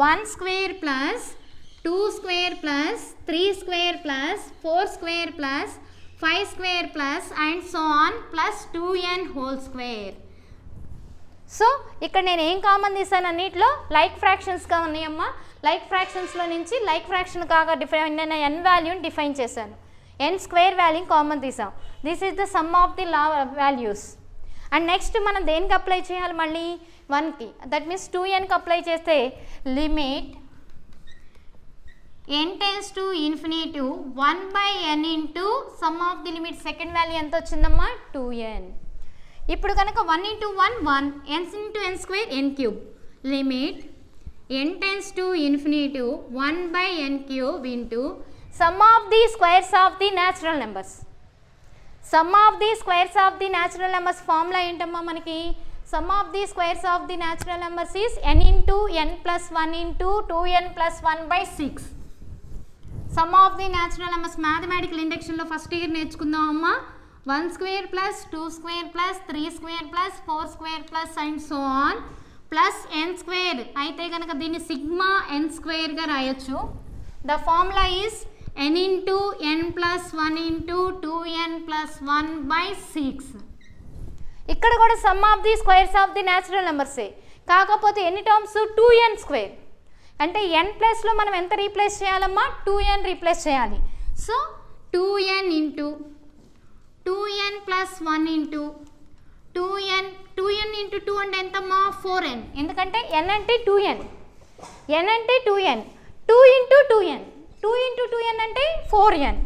Speaker 1: 1 square plus 2 square plus 3 square plus 4 square plus 5 square plus and so on plus 2n whole square. So ఇక్కడ నేను ఏం కామన్ తీసాను, అన్నిటిలో లైక్ ఫ్రాక్షన్స్గా ఉన్నాయమ్మా. లైక్ ఫ్రాక్షన్స్లో నుంచి లైక్ ఫ్రాక్షన్ కాగా డిఫైన్ అయిన n వాల్యూని డిఫైన్ చేశాను. n స్క్వేర్ వాల్యూ కామన్ తీసాం. This is the sum of the values. And next మనం దేనికి అప్లై చేయాలి, మళ్ళీ 1కి, దట్ మీన్స్ 2nకి అప్లై చేస్తే limit n tends to infinity 1/n into sum of the limit second value ఎంత వచ్చిందమ్మా, 2n. ఇప్పుడు కనుక 1 into 1 1, n into n square n³ limit n tends to infinity 1/n³ into sum of the squares of the natural numbers. Sum of the squares of the natural numbers formula ఏంటమ్మా మనకి, sum of the squares of the natural numbers is n into n plus 1 into 2n plus 1/6. Sum of the natural numbers mathematical ఇండక్షన్లో first year నేర్చుకుందాం అమ్మా. 1 square plus 2 square plus 3 square plus 4 square plus and so on plus n square. అయితే కనుక దీన్ని sigma n స్క్వేర్గా రాయొచ్చు. The formula is n into n plus 1 into 2n plus 1/6. ఇక్కడ కూడా sum of the squares of the natural నెంబర్సే, కాకపోతే ఎన్ని టర్మ్స్, 2n స్క్వేర్. అంటే n ప్లస్లో మనం ఎంత రీప్లేస్ చేయాలమ్మా, 2n రీప్లేస్ చేయాలి. So 2n into 2n plus 1 into 2n into 2 అంటే ఎంతమ్మా, 4n. ఎందుకంటే n అంటే 2n, n అంటే 2n, 2 into 2n, 2 into 2n అంటే 4n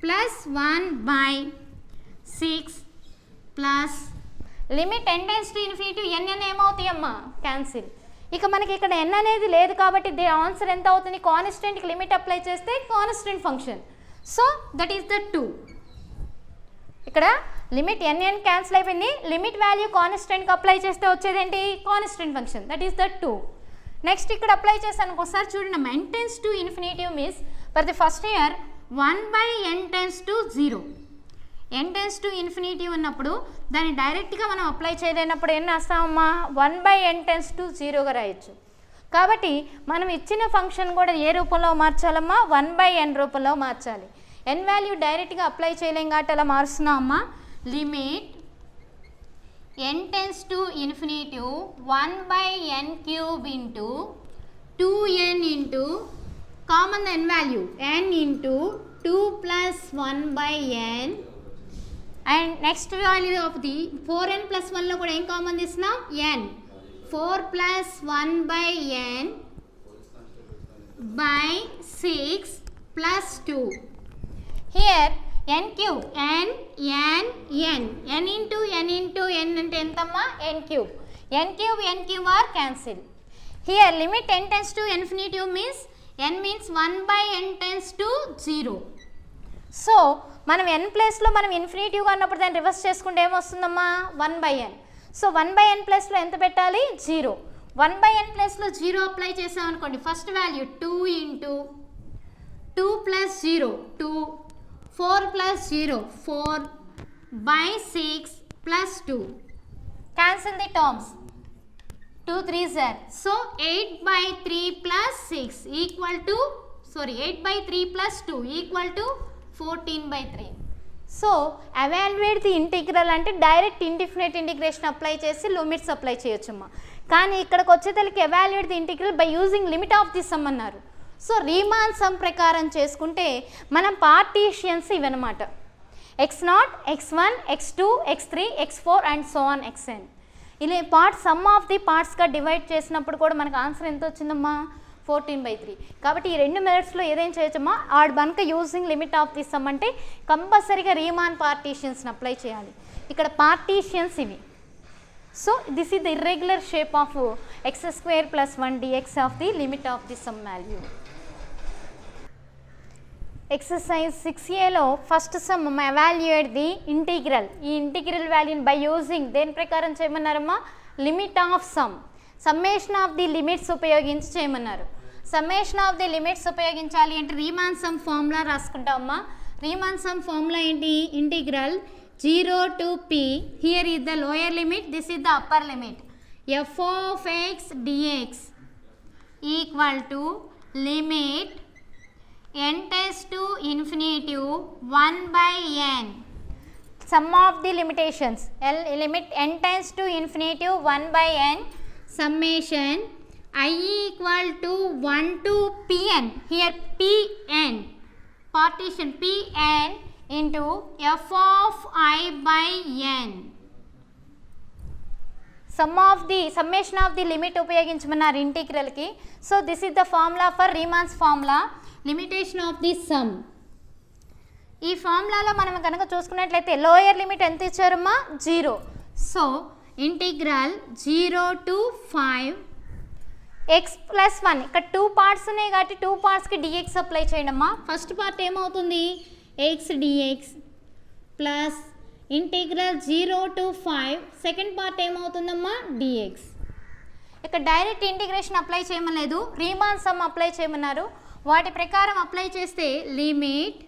Speaker 1: plus 1/6 plus limit n tends to infinity n ఏమవుతాయి అమ్మా, క్యాన్సిల్. ఇక మనకి ఇక్కడ n అనేది లేదు కాబట్టి ది ఆన్సర్ ఎంత అవుతుంది, కాన్స్టెంట్కి లిమిట్ అప్లై చేస్తే constant function. So that is the 2. ఇక్కడ లిమిట్ n క్యాన్సిల్ అయిపోయింది, లిమిట్ వాల్యూ కాన్స్టెంట్కి అప్లై చేస్తే వచ్చేది ఏంటి, constant function, that is the 2. Next ఇక్కడ అప్లై చేశాను, ఒకసారి చూడండి. n tends to infinity means for the first year 1/n tends to 0. n tends to infinity ఉన్నప్పుడు దాన్ని డైరెక్ట్గా మనం అప్లై చేయలేనప్పుడు ఏం రాస్తామమ్మా, 1/n టెన్స్ టు 0గా రాయొచ్చు. కాబట్టి మనం ఇచ్చిన ఫంక్షన్ కూడా ఏ రూపంలో మార్చాలమ్మా, 1/n రూపంలో మార్చాలి. n వాల్యూ డైరెక్ట్గా అప్లై చేయలేం కాబట్టి అలా మారుస్తున్నాం అమ్మా. Limit n tends to infinity 1/n³ into 2n into common n value n into 2 plus 1/n and next value of the 4n plus 1లో కూడా ఏం కామన్ తీస్తున్నాం, n 4 plus 1/n by 6 plus 2. Here n³ n into n into n అంటే ఎంతమ్మా, n³ are cancel. Here limit n tends to infinity means n means 1/n tends to 0. So మనం n ప్లేస్లో మనం ఇన్ఫినిటీవ్గా ఉన్నప్పుడు దాన్ని రివర్స్ చేసుకుంటే ఏమొస్తుందమ్మా, 1/n. So 1/n ప్లస్లో ఎంత పెట్టాలి, 0. 1/n ప్లస్లో 0 అప్లై చేసాం అనుకోండి, first value 2 into 2 plus 0 2, 4 plus 0 4/6 plus 2. Cancel the terms, 2 3s are. So 8/3 plus 6 equal to 8/3 plus 2 equal to 14/3. So evaluate the integral అంటే డైరెక్ట్ ఇండిఫినిట్ ఇంటిగ్రేషన్ అప్లై చేసి limits apply చేయొచ్చమ్మా. కానీ ఇక్కడికి వచ్చేతలకి evaluate the integral by using limit of the sum అన్నారు. So Riemann sum ప్రకారం చేసుకుంటే మనం పార్టీషియన్స్ ఇవన్నమాట, x0 x1 x2 x3 x4 and so on xn. ఇలా పార్ట్ సమ్ ఆఫ్ ది పార్ట్స్గా డివైడ్ చేసినప్పుడు కూడా మనకు ఆన్సర్ ఎంత వచ్చిందమ్మా, 14/3. కాబట్టి ఈ రెండు మెథడ్స్లో ఏదేం చేయొచ్చమ్మా, ఆడ్ కనుక using limit of the sum అంటే కంపల్సరీగా రీమాన్ పార్టీషియన్స్ని అప్లై చేయాలి. ఇక్కడ పార్టీషియన్స్ ఇవి. So this is the irregular shape of x² + 1 dx of the limit of the sum value. Exercise 6aలో first sum evaluate the integral. ఈ ఇంటిగ్రల్ వాల్యూని by using దేని ప్రకారం చేయమన్నారమ్మా, limit of sum. Summation of the limits ఉపయోగించి చేయమన్నారు. Summation of the limits ఉపయోగించాలి అంటే రీమాన్ సమ్ ఫార్ములా రాసుకుంటామమ్మా. రీమాన్ సమ్ ఫార్ములా ఏంటి? Integral 0 to p, here is the lower limit, this is the upper limit, f of x dx equal to limit n tends to infinity 1 by n. Sum of the limitations, limit n tends to infinity 1 by n, summation I equal to 1 to pn, here pn, partition pn into f of I by n. Summation of the limit ఉపయోగించమన్నారు ఇంటిగ్రల్కి. So this is the formula for Riemann's formula, limitation of the sum. ఈ ఫార్ములాలో మనం కనుక చూసుకున్నట్లయితే lower limit ఎంత ఇచ్చారమ్మా? 0. So integral 0 to 5 x plus 1, ఇక్కడ 2 పార్ట్స్ ఉన్నాయి కాబట్టి 2 పార్ట్స్కి dx అప్లై చేయండి అమ్మా. ఫస్ట్ పార్ట్ ఏమవుతుంది? x dx plus integral 0 to 5, second part ఏమవుతుందమ్మా? dx. ఇక్కడ డైరెక్ట్ ఇంటిగ్రేషన్ అప్లై చేయమలేదు, రీమాన్ సమ్ అప్లై చేయమన్నారు. వాటి ప్రకారం అప్లై చేస్తే limit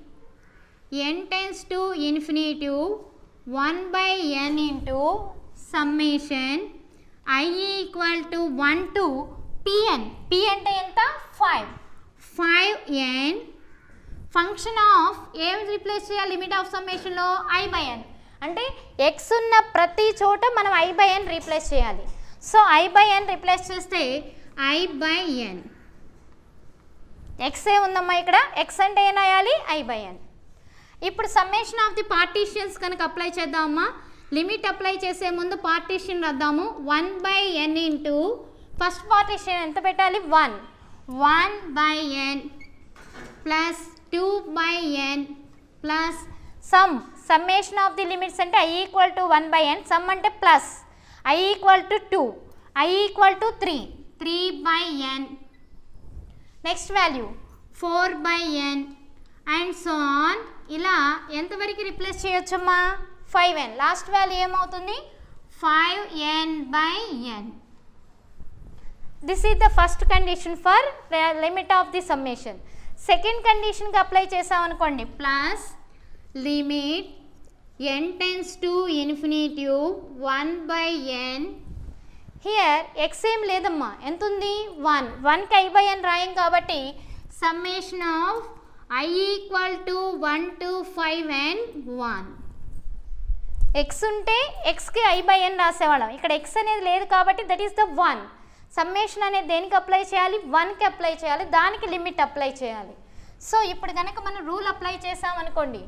Speaker 1: n tends to infinity 1 by n into summation I equal to 1 to pn. p అంటే ఎంత? 5. 5n ఫంక్షన్ ఆఫ్ ఏం రీప్లేస్ చేయాలి లిమిట్ ఆఫ్ సమ్మేషన్లో? I by n. అంటే x ఉన్న ప్రతి చోట మనం I by n రీప్లేస్ చేయాలి. So I by n replace చేస్తే I by n. x ఏ ఉందమ్మా ఇక్కడ, x అంటే ఏం రాయాలి? I by n. ఇప్పుడు సమ్మేషన్ ఆఫ్ ది పార్టీషన్స్ కనుక అప్లై చేద్దామమ్మా. లిమిట్ అప్లై చేసే ముందు పార్టీషన్ రాద్దాము. 1 by n into first partition ఎంత పెట్టాలి? 1. 1 by n plus 2 by n plus summation of the limits అంటే I equal to 1 by n, sum అంటే plus I equal to 2, I equal to 3 by n, next value 4 by n and so on. ఇలా ఎంతవరకు replace చేయొచ్చమ్మా? 5n. Last value ఏమవుతుంది? 5n by n. This is the first condition for limit of the summation. Second కండిషన్కి apply చేసామనుకోండి, plus limit n tends to infinity 1 by n. Here x ఏం లేదమ్మా, ఎంత ఉంది? 1. 1కి I by n రాయం కాబట్టి summation of I equal to 1 to 5n 1. x ఉంటే xకి I by n రాసేవాళ్ళం. ఇక్కడ x అనేది లేదు కాబట్టి దట్ ఈస్ ద 1. సమ్మేషన్ అనేది దేనికి అప్లై చేయాలి? 1కి అప్లై చేయాలి, దానికి లిమిట్ అప్లై చేయాలి. సో ఇప్పుడు కనుక మనం రూల్ అప్లై చేసామనుకోండి,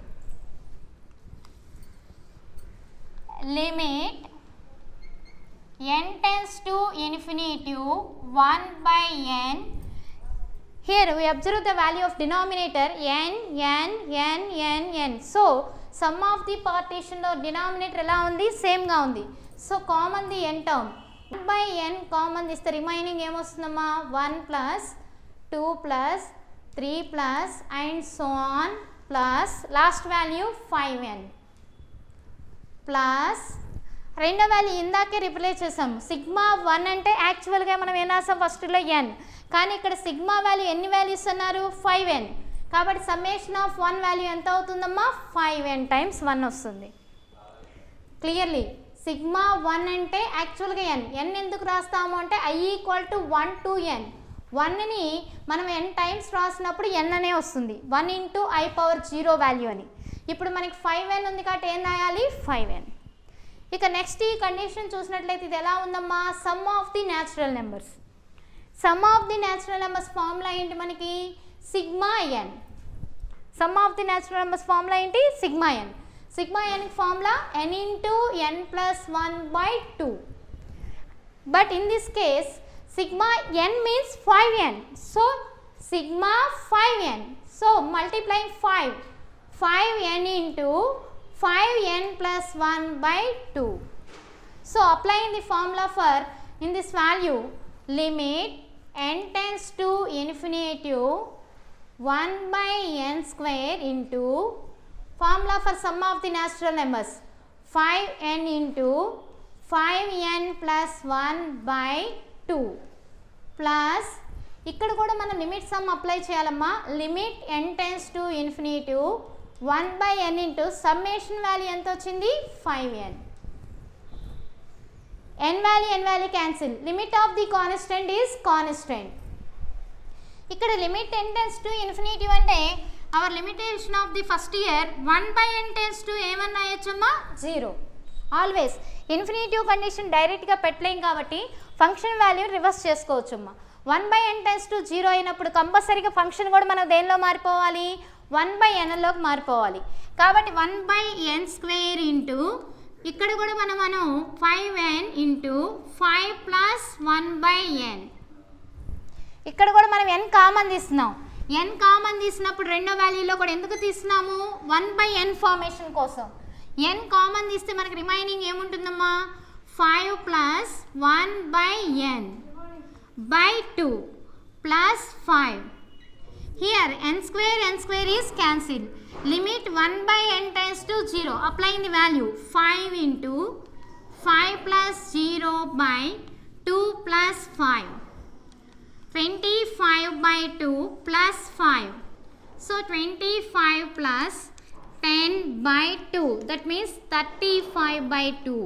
Speaker 1: limit n tends to infinity 1 by n. Here we observe the value of denominator n, n, n, n, n. So sum of the partition లో denominator ఎలా ఉంది? సేమ్గా ఉంది. So common the n term 1 by n common ఇస్తే remaining ఏమొస్తుందమ్మా? 1 plus 2 plus 3 plus and so on plus last value 5n plus రెండో value ఇందాకే replace చేసాము. సిగ్మా 1 అంటే యాక్చువల్గా మనం ఏం రాసాం? ఫస్ట్లో n, కానీ ఇక్కడ సిగ్మా వాల్యూ ఎన్ని వాల్యూస్ అన్నారు? 5n. కాబట్టి సమ్మేషన్ ఆఫ్ 1 వాల్యూ ఎంత అవుతుందమ్మా? 5n టైమ్స్ 1 వస్తుంది. క్లియర్లీ సిగ్మా 1 అంటే యాక్చువల్గా n. n ఎందుకు రాస్తాము అంటే I equal to 1 to n. 1ని మనం n టైమ్స్ రాసినప్పుడు n అనే వస్తుంది, 1 ఇంటూ I పవర్ 0 వాల్యూ అని. ఇప్పుడు మనకి 5n ఉంది కాబట్టి ఏం రాయాలి? 5n. ఇక నెక్స్ట్ ఈ కండిషన్ చూసినట్లయితే ఇది ఎలా ఉందమ్మా? Sum of the natural numbers. Sum of the natural numbers formula ఏంటి మనకి? Sigma n. Sum of the natural numbers formula ఏంటి? Sigma n. Sigma n formula n into n plus 1 by 2. But in this case sigma n means 5n, so sigma 5n, so multiplying 5n into 5n plus 1 by 2. So applying the formula for in this value, limit n tends to infinity 1 by n square into formula for sum of the natural numbers 5n into 5n plus 1 by 2 plus ఇక్కడ కూడా మనం limit sum apply చేయాలమ్మా. Limit n tends to infinity 1/n into summation value ఎంత వచ్చింది 5n. n value cancel. Limit of the constant is constant. ఇక్కడ limit n tends to infinity అంటే our limitation of the first year 1/n tends to ఏమన్నా అయ్యొచ్చమ్మా 0. Always infinitive condition డైరెక్ట్గా పెట్టలేం కాబట్టి function value reverse చేసుకోవచ్చమ్మా. 1/n టెన్స్ టు 0 అయినప్పుడు కంపల్సరీగా ఫంక్షన్ కూడా మనం దేనిలో మారిపోవాలి 1/nలోకి మారిపోవాలి. కాబట్టి 1/n స్క్వేర్ ఇంటూ ఇక్కడ కూడా మనం 5n ఇంటూ 5 ప్లస్ 1/n. ఇక్కడ కూడా మనం n కామన్ తీస్తున్నాం. n కామన్ తీసినప్పుడు రెండో వాల్యూలో కూడా ఎందుకు తీస్తున్నాము 1/n ఫార్మేషన్ కోసం. n కామన్ తీస్తే మనకి remaining ఏముంటుందమ్మా 5 plus 1/n by 2 plus 5. Here n square is cancelled. Limit 1/n tends to 0. Applying the value 5 into 5 plus 0 by 2 plus 5. 25 by 2 plus 5. So 25 plus 10 by 2. That means 35 by 2.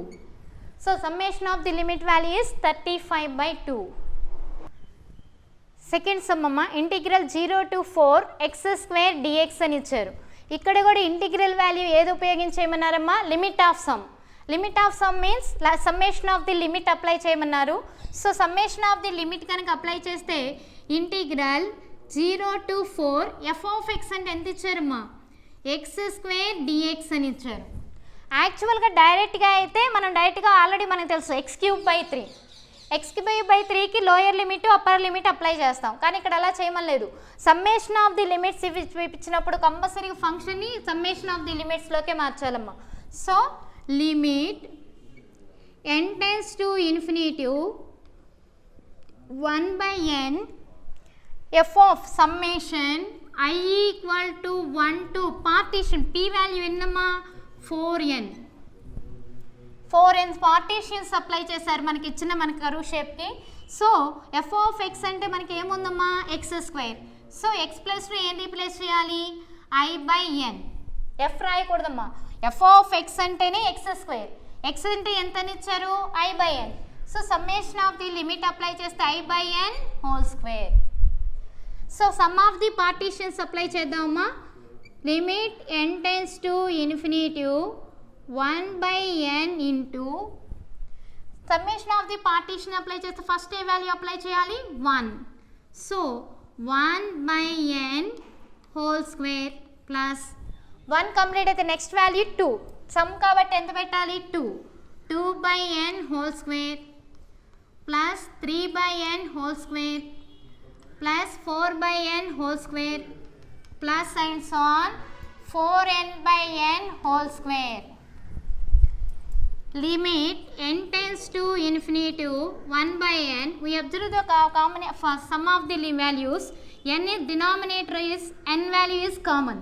Speaker 1: So summation of the limit value is 35 by 2. Second sum అమ్మ integral 0 to 4 x square dx అని ఇచ్చారు. ఇక్కడ కూడా integral value ఏది ఉపయోగించేయమన్నారమ్మా limit of sum. Limit of sum means summation of the limit apply చేయమన్నారు. So summation of the limit కనుక apply చేస్తే integral 0 to 4 f of x అంటే ఎంత ఇచ్చారమ్మా x స్క్వేర్ dx అని ఇచ్చారు. యాక్చువల్గా డైరెక్ట్గా అయితే మనం డైరెక్ట్గా ఆల్రెడీ మనకు తెలుసు x³ 3కి lower limit upper limit apply చేస్తాం. కానీ ఇక్కడ అలా చేయమలేదు. సమ్మేషన్ ఆఫ్ ది లిమిట్స్ ఇచ్చినప్పుడు కంపల్సరీగా ఫంక్షన్ని సమ్మేషన్ ఆఫ్ ది లిమిట్స్లోకే మార్చాలమ్మా. So limit n tends to infinity 1/n f of summation I equal to 1 to partition p value ఎన్నమ్మా 4n. 4n పార్టీషియన్స్ అప్లై చేశారు మనకి ఇచ్చిన మనకి కరువు షేప్కి. సో ఎఫ్ ఆఫ్ ఎక్స్ అంటే మనకి ఏముందమ్మా x square. So x plus ఏం రీప్లేస్ చేయాలి I/n. ఎఫ్ రాయకూడదమ్మా. ఎఫ్ ఆఫ్ ఎక్స్ అంటేనే ఎక్స్ స్క్వేర్. ఎక్స్ అంటే ఎంతని ఇచ్చారు I/n. So summation of the limit apply చేస్తే I/n whole square. So sum of the partitions apply చేద్దామమ్మా. Limit n tends to infinity 1/n into summation of the partition apply చేస్తే first ఏ value apply చేయాలి 1. So 1/n whole square plus 1 complete అయితే next value 2. Sum కాబట్టి ఎంత పెట్టాలి 2. 2/n whole square plus 3/n whole square plus 4/n whole square plus and so on 4n/n whole square. Limit n tends to infinity 1/n. We observe the sum of the values. N is denominator is n value is common.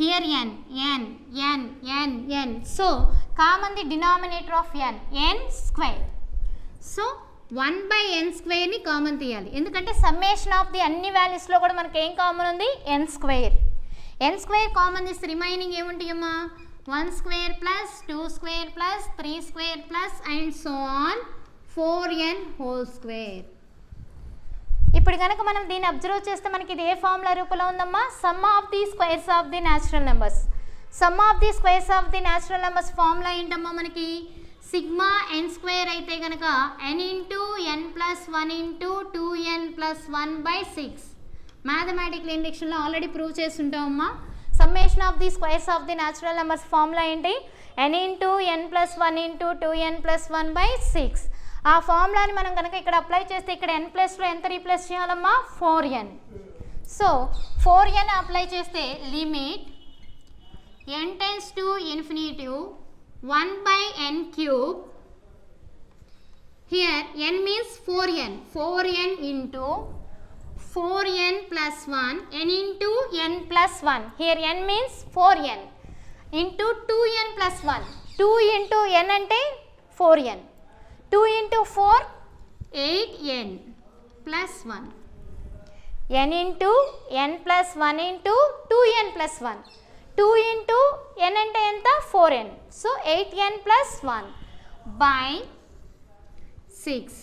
Speaker 1: Here n. So common the denominator of n square. So 1/n square ni common తీయాలి. ఎందుకంటే summation of the అన్ని values లో కూడా మనకి ఏం common ఉంది n square. n square common తీస్తే remaining ఏముంటాయమ్మా 1 square plus 2 square plus 3 square plus and so on 4n whole square. ఇప్పుడు కనుక మనం దీన్ని అబ్జర్వ్ చేస్తే మనకి ఇది ఏ ఫార్ములా రూపంలో ఉందమ్మా sum of the squares of the natural numbers. Sum of the squares of the natural numbers formula ఏంటమ్మా మనకి సిగ్మా n స్క్వేర్ అయితే కనుక n into n plus 1 into 2n plus 1/6. Mathematical ఇండక్షన్లో ఆల్రెడీ ప్రూవ్ చేస్తుంటామమ్మా. Summation of the squares of the natural numbers formula ఏంటి n into n plus 1 into 2n plus 1/6. ఆ ఫార్ములాని మనం కనుక ఇక్కడ అప్లై చేస్తే ఇక్కడ n ప్లస్లో ఎంత రీప్లేస్ చేయాలమ్మా 4n. సో 4n అప్లై చేస్తే limit n tends to infinity 1/n cube. Here n means 4n. 4n into 4n plus 1. n into n plus 1. Here n means 4n into 2n plus 1. 2 into n అంటే 4n. 2 into 4 8n plus 1. n into n plus 1 into 2n plus 1. 2 into n అంటే ఎంత 4n. So 8n plus 1 by 6.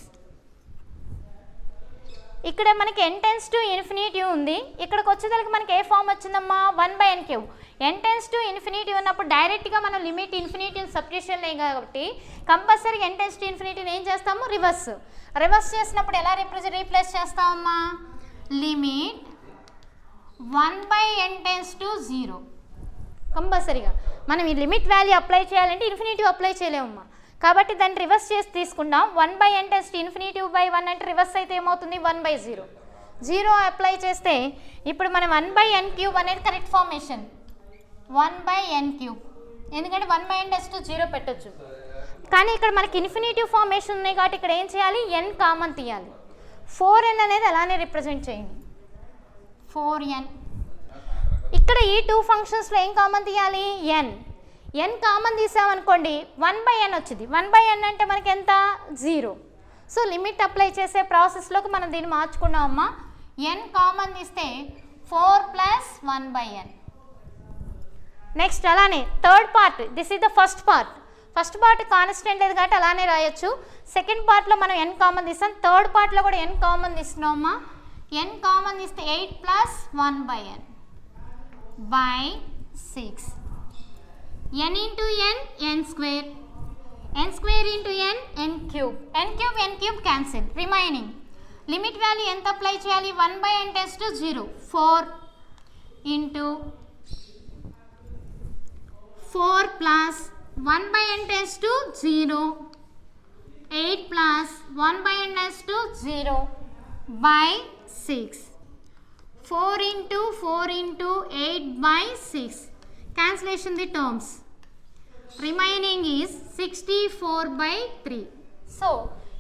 Speaker 1: ఇక్కడ మనకి n tends to infinity ఉంది. ఇక్కడికి వచ్చేసరికి మనకి ఏ form వచ్చిందమ్మా 1/n cube. n tends to infinity ఉన్నప్పుడు డైరెక్ట్గా మనం లిమిట్ ఇన్ఫినిటీని సబ్స్టిట్యూషన్ లేదు కాబట్టి కంపల్సరీగా n tends to infinity ఏం చేస్తాము రివర్స్ చేసినప్పుడు ఎలా రీప్లేస్ చేస్తామమ్మా లిమిట్ 1/n tends to 0. కంపల్సరీగా మనం ఈ లిమిట్ వాల్యూ అప్లై చేయాలంటే ఇన్ఫినిటీ అప్లై చేయలేమమ్మా. కాబట్టి దాన్ని రివర్స్ చేసి తీసుకుందాం. 1/n tends to infinity by 1 అంటే రివర్స్ అయితే ఏమవుతుంది 1/0. 0 అప్లై చేస్తే ఇప్పుడు మనం 1/n క్యూబ్ అనేది కరెక్ట్ ఫార్మేషన్ 1/n క్యూబ్. ఎందుకంటే 1/n tends to 0 పెట్టొచ్చు. కానీ ఇక్కడ మనకి ఇన్ఫినిటివ్ ఫార్మేషన్ ఉన్నాయి కాబట్టి ఇక్కడ ఏం చేయాలి n కామన్ తీయాలి. 4n అనేది అలానే రిప్రజెంట్ చేయండి 4n. ఇక్కడ ఈ 2 ఫంక్షన్స్లో ఏం కామన్ తీయాలి n కామన్ తీసామనుకోండి 1/n వచ్చింది. 1/n అంటే మనకి ఎంత 0. సో లిమిట్ అప్లై చేసే ప్రాసెస్లోకి మనం దీన్ని మార్చుకున్నామమ్మా. n కామన్ తీస్తే 4 ప్లస్ 1/n. నెక్స్ట్ అలానే third part this is the first part constant లేదు కాబట్టి అలానే రాయొచ్చు. సెకండ్ పార్ట్లో మనం n కామన్ తీస్తాం. థర్డ్ పార్ట్లో కూడా n కామన్ తీస్తున్నామమ్మా. n కామన్ తీస్తే 8 plus 1/n by 6. n into n square. n square into n cube. n cube cancel. Remaining. Limit value ఎంత అప్లై చేయాలి 1/n tends to 0. 4 into 4 plus 1/n tends to 0. 8 plus 1/n tends to 0 by 6. 4 into 8 by 6. Cancellation the terms. Remaining is 64/3. So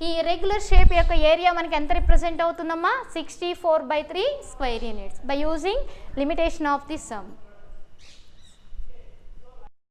Speaker 1: ఈ irregular shape యొక్క area మనకి ఎంత represent అవుతుందమ్మా 64/3 square units by using limitation of the some.